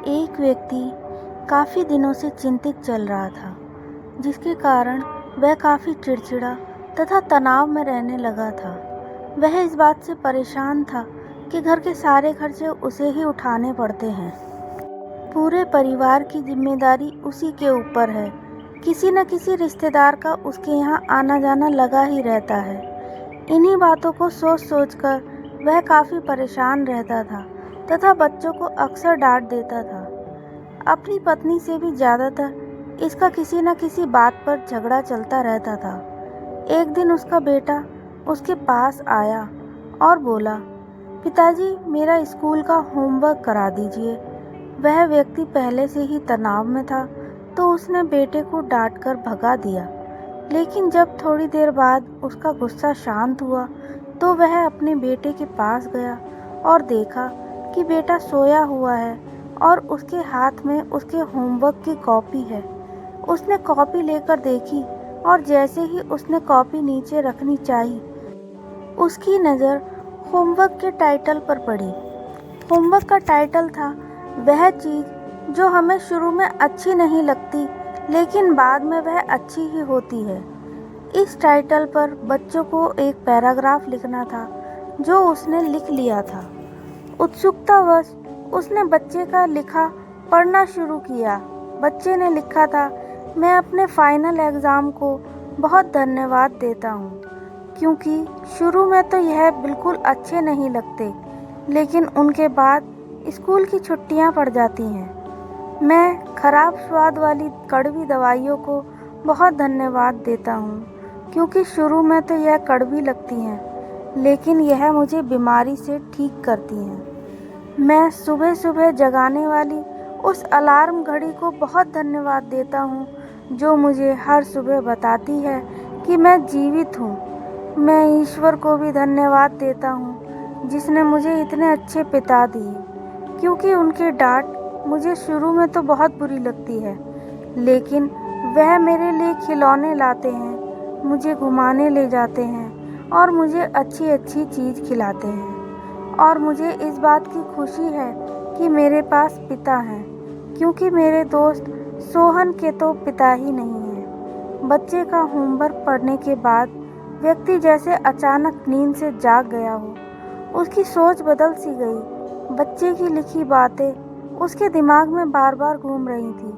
एक व्यक्ति काफ़ी दिनों से चिंतित चल रहा था, जिसके कारण वह काफ़ी चिड़चिड़ा तथा तनाव में रहने लगा था। वह इस बात से परेशान था कि घर के सारे खर्चे उसे ही उठाने पड़ते हैं। पूरे परिवार की जिम्मेदारी उसी के ऊपर है। किसी न किसी रिश्तेदार का उसके यहाँ आना जाना लगा ही रहता है। इन्हीं बातों को सोच सोच कर वह काफ़ी परेशान रहता था तथा बच्चों को अक्सर डांट देता था। अपनी पत्नी से भी ज़्यादातर इसका किसी न किसी बात पर झगड़ा चलता रहता था। एक दिन उसका बेटा उसके पास आया और बोला, पिताजी मेरा स्कूल का होमवर्क करा दीजिए। वह व्यक्ति पहले से ही तनाव में था, तो उसने बेटे को डांट कर भगा दिया। लेकिन जब थोड़ी देर बाद उसका गुस्सा शांत हुआ, तो वह अपने बेटे के पास गया और देखा कि बेटा सोया हुआ है और उसके हाथ में उसके होमवर्क की कॉपी है। उसने कॉपी लेकर देखी और जैसे ही उसने कॉपी नीचे रखनी चाही, उसकी नज़र होमवर्क के टाइटल पर पड़ी। होमवर्क का टाइटल था वह चीज़ जो हमें शुरू में अच्छी नहीं लगती, लेकिन बाद में वह अच्छी ही होती है। इस टाइटल पर बच्चों को एक पैराग्राफ लिखना था, जो उसने लिख लिया था। उत्सुकतावश उसने बच्चे का लिखा पढ़ना शुरू किया। बच्चे ने लिखा था, मैं अपने फाइनल एग्ज़ाम को बहुत धन्यवाद देता हूँ, क्योंकि शुरू में तो यह बिल्कुल अच्छे नहीं लगते, लेकिन उनके बाद स्कूल की छुट्टियाँ पड़ जाती हैं। मैं खराब स्वाद वाली कड़वी दवाइयों को बहुत धन्यवाद देता हूँ, क्योंकि शुरू में तो यह कड़वी लगती हैं, लेकिन यह मुझे बीमारी से ठीक करती हैं। मैं सुबह सुबह जगाने वाली उस अलार्म घड़ी को बहुत धन्यवाद देता हूँ, जो मुझे हर सुबह बताती है कि मैं जीवित हूँ। मैं ईश्वर को भी धन्यवाद देता हूँ, जिसने मुझे इतने अच्छे पिता दिए, क्योंकि उनकी डांट मुझे शुरू में तो बहुत बुरी लगती है, लेकिन वह मेरे लिए खिलौने लाते हैं, मुझे घुमाने ले जाते हैं और मुझे अच्छी अच्छी चीज़ खिलाते हैं। और मुझे इस बात की खुशी है कि मेरे पास पिता हैं, क्योंकि मेरे दोस्त सोहन के तो पिता ही नहीं हैं। बच्चे का होमवर्क पढ़ने के बाद व्यक्ति जैसे अचानक नींद से जाग गया हो। उसकी सोच बदल सी गई। बच्चे की लिखी बातें उसके दिमाग में बार बार घूम रही थी,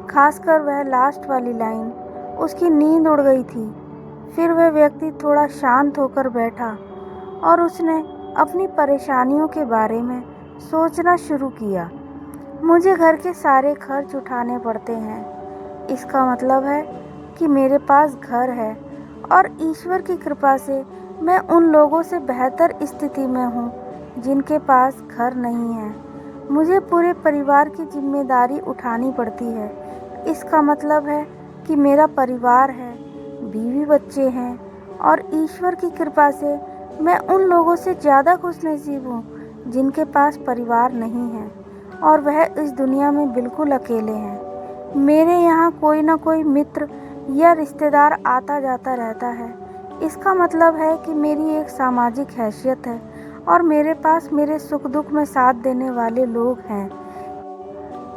खासकर वह लास्ट वाली लाइन। उसकी नींद उड़ गई थी। फिर वह व्यक्ति थोड़ा शांत होकर बैठा और उसने अपनी परेशानियों के बारे में सोचना शुरू किया। मुझे घर के सारे खर्च उठाने पड़ते हैं। इसका मतलब है कि मेरे पास घर है और ईश्वर की कृपा से मैं उन लोगों से बेहतर स्थिति में हूँ जिनके पास घर नहीं है। मुझे पूरे परिवार की जिम्मेदारी उठानी पड़ती है। इसका मतलब है कि मेरा परिवार है, बीवी बच्चे हैं और ईश्वर की कृपा से मैं उन लोगों से ज़्यादा खुशनसीब हूँ जिनके पास परिवार नहीं है और वह इस दुनिया में बिल्कुल अकेले हैं। मेरे यहाँ कोई ना कोई मित्र या रिश्तेदार आता जाता रहता है। इसका मतलब है कि मेरी एक सामाजिक हैसियत है और मेरे पास मेरे सुख दुख में साथ देने वाले लोग हैं।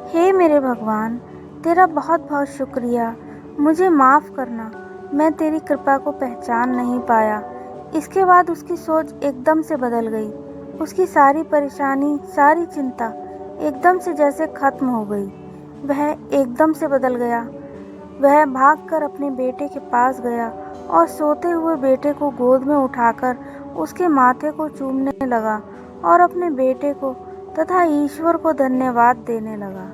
हे मेरे भगवान, तेरा बहुत बहुत शुक्रिया। मुझे माफ़ करना, मैं तेरी कृपा को पहचान नहीं पाया। इसके बाद उसकी सोच एकदम से बदल गई। उसकी सारी परेशानी, सारी चिंता एकदम से जैसे खत्म हो गई। वह एकदम से बदल गया। वह भागकर अपने बेटे के पास गया और सोते हुए बेटे को गोद में उठाकर उसके माथे को चूमने लगा और अपने बेटे को तथा ईश्वर को धन्यवाद देने लगा।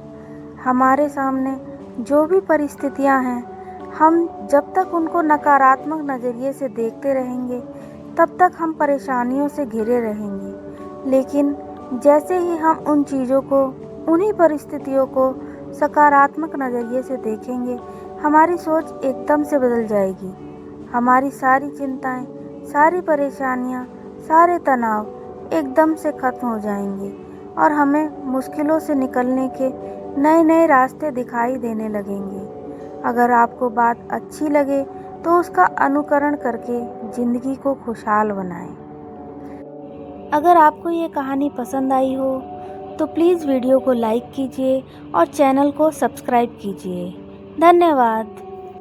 हमारे सामने जो भी परिस्थितियां हैं, हम जब तक उनको नकारात्मक नज़रिए से देखते रहेंगे, तब तक हम परेशानियों से घिरे रहेंगे। लेकिन जैसे ही हम उन चीज़ों को, उन्हीं परिस्थितियों को सकारात्मक नज़रिए से देखेंगे, हमारी सोच एकदम से बदल जाएगी। हमारी सारी चिंताएं, सारी परेशानियां, सारे तनाव एकदम से खत्म हो जाएंगे और हमें मुश्किलों से निकलने के नए नए रास्ते दिखाई देने लगेंगे। अगर आपको बात अच्छी लगे तो उसका अनुकरण करके ज़िंदगी को खुशहाल बनाएं। अगर आपको ये कहानी पसंद आई हो तो प्लीज़ वीडियो को लाइक कीजिए और चैनल को सब्सक्राइब कीजिए। धन्यवाद।